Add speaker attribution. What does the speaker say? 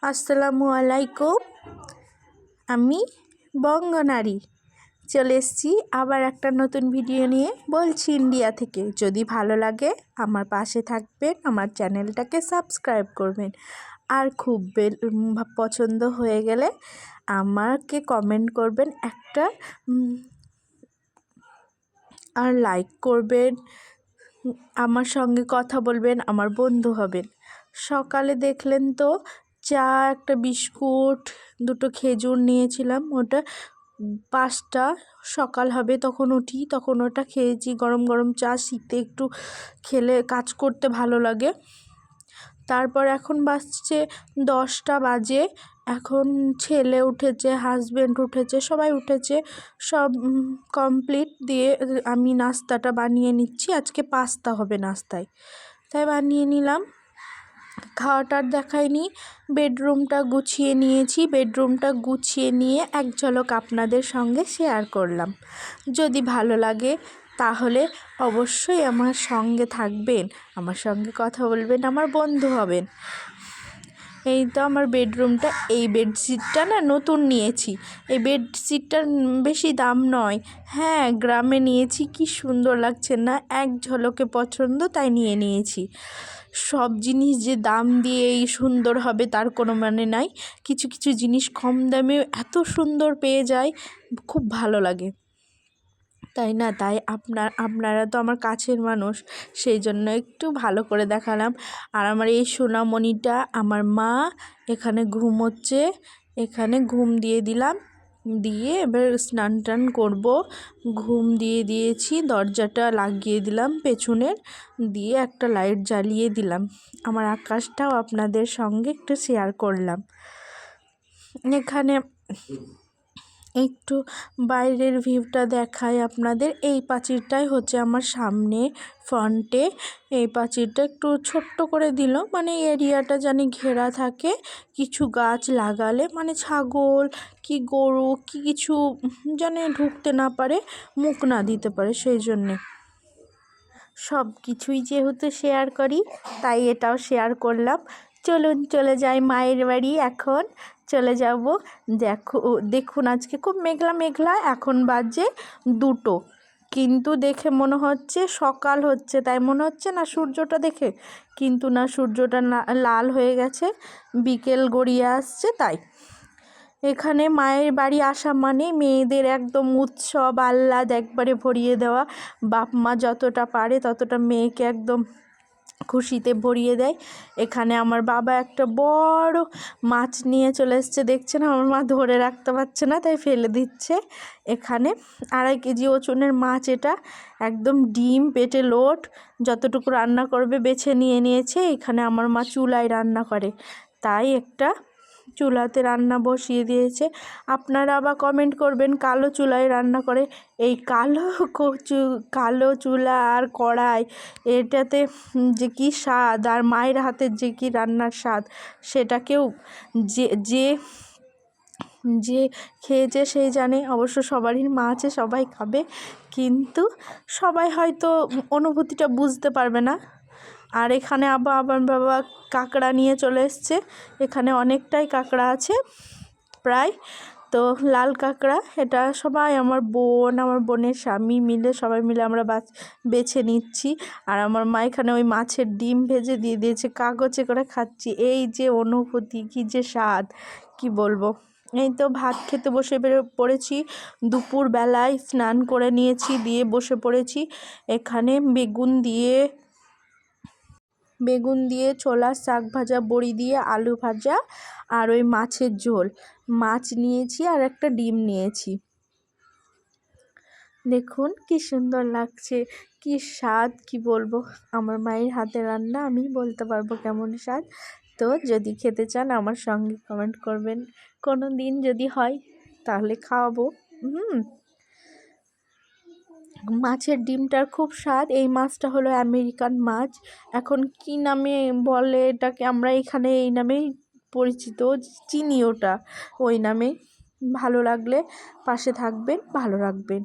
Speaker 1: আসসালামু আলাইকুম। আমি বঙ্গনারী চলে এসেছি আবার একটা নতুন ভিডিও নিয়ে। বলছি ইন্ডিয়া থেকে। যদি ভালো লাগে আমার পাশে থাকবেন, আমার চ্যানেলটাকে সাবস্ক্রাইব করবেন, আর খুব পছন্দ হয়ে গেলে আমাকে কমেন্ট করবেন একটা, আর লাইক করবেন, আমার সঙ্গে কথা বলবেন, আমার বন্ধু হবেন। সকালে দেখলেন তো চা, একটা বিস্কুট, দুটো খেজুর নিয়েছিলাম। ওটা 5টা সকাল হবে তখন উঠি, তখন ওটা খেয়েছি। গরম গরম চা শীতে একটু খেলে কাজ করতে ভালো লাগে। তারপর এখন বাজছে 10টা বাজে। এখন ছেলে উঠেছে, হাজব্যান্ড উঠেছে, সবাই উঠেছে। সব কমপ্লিট দিয়ে আমি নাস্তাটা বানিয়ে নিচ্ছি। আজকে পাস্তা হবে নাস্তায়, তাই বানিয়ে নিলাম। খাওয়াটার দেখাইনি, বেডরুমটা গুছিয়ে নিয়েছি। বেডরুমটা গুছিয়ে নিয়ে এক ঝলক আপনাদের সঙ্গে শেয়ার করলাম। যদি ভালো লাগে তাহলে অবশ্যই আমার সঙ্গে থাকবেন, আমার সঙ্গে কথা বলবেন, আমার বন্ধু হবেন। এই তো আমার বেডরুমটা। এই বেডশিটটা না নতুন নিয়েছি। এই বেডশিটটার বেশি দাম নয়। হ্যাঁ, গ্রামে নিয়েছি। কি সুন্দর লাগছে না? এক ঝলকে পছন্দ, তাই নিয়ে নিয়েছি। সব জিনিস যে দাম দিয়েই সুন্দর হবে তার কোনো মানে নাই। কিছু কিছু জিনিস কম দামেও এত সুন্দর পেয়ে যায়, খুব ভালো লাগে, তাই না? তাই আপনারা তো আমার কাছের মানুষ, সেই জন্য একটু ভালো করে দেখালাম। আর আমার এই সোনামণিটা, আমার মা এখানে ঘুমোচ্ছে। এখানে ঘুম দিয়ে দিলাম, দিয়ে এবার স্নান টান করবো। ঘুম দিয়ে দিয়েছি, দরজাটা লাগিয়ে দিলাম পেছনের, দিয়ে একটা লাইট জ্বালিয়ে দিলাম। আমার আকাশটাও আপনাদের সঙ্গে একটু শেয়ার করলাম। এখানে একটু বাইরের ভিউটা দেখাই আপনাদের। এই প্রাচীরটাই হচ্ছে আমার সামনে ফ্রন্টে। এই প্রাচীরটা একটু ছোট্ট করে দিল, মানে এরিয়াটা জানি ঘেরা থাকে। কিছু গাছ লাগালে মানে ছাগল কি গরু কি কিছু জানে ঢুকতে না পারে, মুখ না দিতে পারে, সেই জন্যে। সব কিছুই যেহেতু শেয়ার করি, তাই এটাও শেয়ার করলাম। চলুন চলে যাই মায়ের বাড়ি। এখন চলে যাব। দেখুন আজকে খুব মেঘলা মেঘলা। এখন বাজে 2টো, কিন্তু দেখে মনে হচ্ছে সকাল হচ্ছে, তাই মনে হচ্ছে না সূর্যটা দেখে, কিন্তু না, সূর্যটা লাল হয়ে গেছে, বিকেল গড়িয়ে আসছে। তাই এখানে মায়ের বাড়ি আসা মানে মেয়েদের একদম উৎসব, আহ্লাদ একবারে ভরিয়ে দেওয়া। বাপ মা যতটা পারে ততটা মেয়েকে একদম খুশিতে ভরিয়ে দেয়। এখানে আমার বাবা একটা বড় মাছ নিয়ে চলে এসছে, দেখছেন? আমার মা ধরে রাখতে পারছে না, তাই ফেলে দিচ্ছে। এখানে 2.5 কেজি ওজনের মাছ। এটা একদম ডিম পেটে লোট, যতটুকু রান্না করবে বেছে নিয়ে নিয়েছে। এখানে আমার মা চুলায় রান্না করে, তাই একটা চুলাতে রান্না বসিয়ে দিয়েছে। আপনারা আবার কমেন্ট করবেন কালো চুলায় রান্না করে। এই কালো চুলা আর কড়াই, এটাতে যে কি স্বাদ, আর মায়ের হাতের যে কি রান্নার স্বাদ, সেটা কেউ যে যে যে খেয়েছে সেই জানে। অবশ্য সবারই মা আছে, সবাই খাবে, কিন্তু সবাই হয়তো অনুভূতিটা বুঝতে পারবে না। আর এখানে আমার বাবা কাঁকড়া নিয়ে চলে এসছে। এখানে অনেকটাই কাঁকড়া আছে প্রায়, তো লাল কাঁকড়া। এটা সবাই আমার বোনের স্বামী মিলে, সবাই মিলে আমরা বেছে নিচ্ছি। আর আমার মা এখানে ওই মাছের ডিম ভেজে দিয়ে দিয়েছে, কাগজে করে খাচ্ছি। এই যে অনুভূতি, কি যে স্বাদ, কি বলবো। এই তো ভাত খেতে বসে পড়েছি। দুপুর বেলায় স্নান করে নিয়েছি, দিয়ে বসে পড়েছি। এখানে বেগুন দিয়ে ছোলার শাক ভাজা, বড়ি দিয়ে আলু ভাজা, আর ওই মাছের ঝোল। মাছ নিয়েছি আর একটা ডিম নিয়েছি। দেখুন কি সুন্দর লাগছে, কি স্বাদ, কি বলবো। আমার মায়ের হাতে রান্না, আমি বলতে পারবো কেমন স্বাদ। তো যদি খেতে চান আমার সঙ্গে কমেন্ট করবেন, কোনো দিন যদি হয় তাহলে খাওয়াবো। মাছের ডিমটার খুব স্বাদ। এই মাছটা হলো আমেরিকান মাছ। এখন কি নামে বলে এটাকে, আমরা এখানে এই নামেই পরিচিত, চিনি ওটা, ওই নামে। ভালো লাগলে পাশে থাকবেন, ভালো রাখবেন।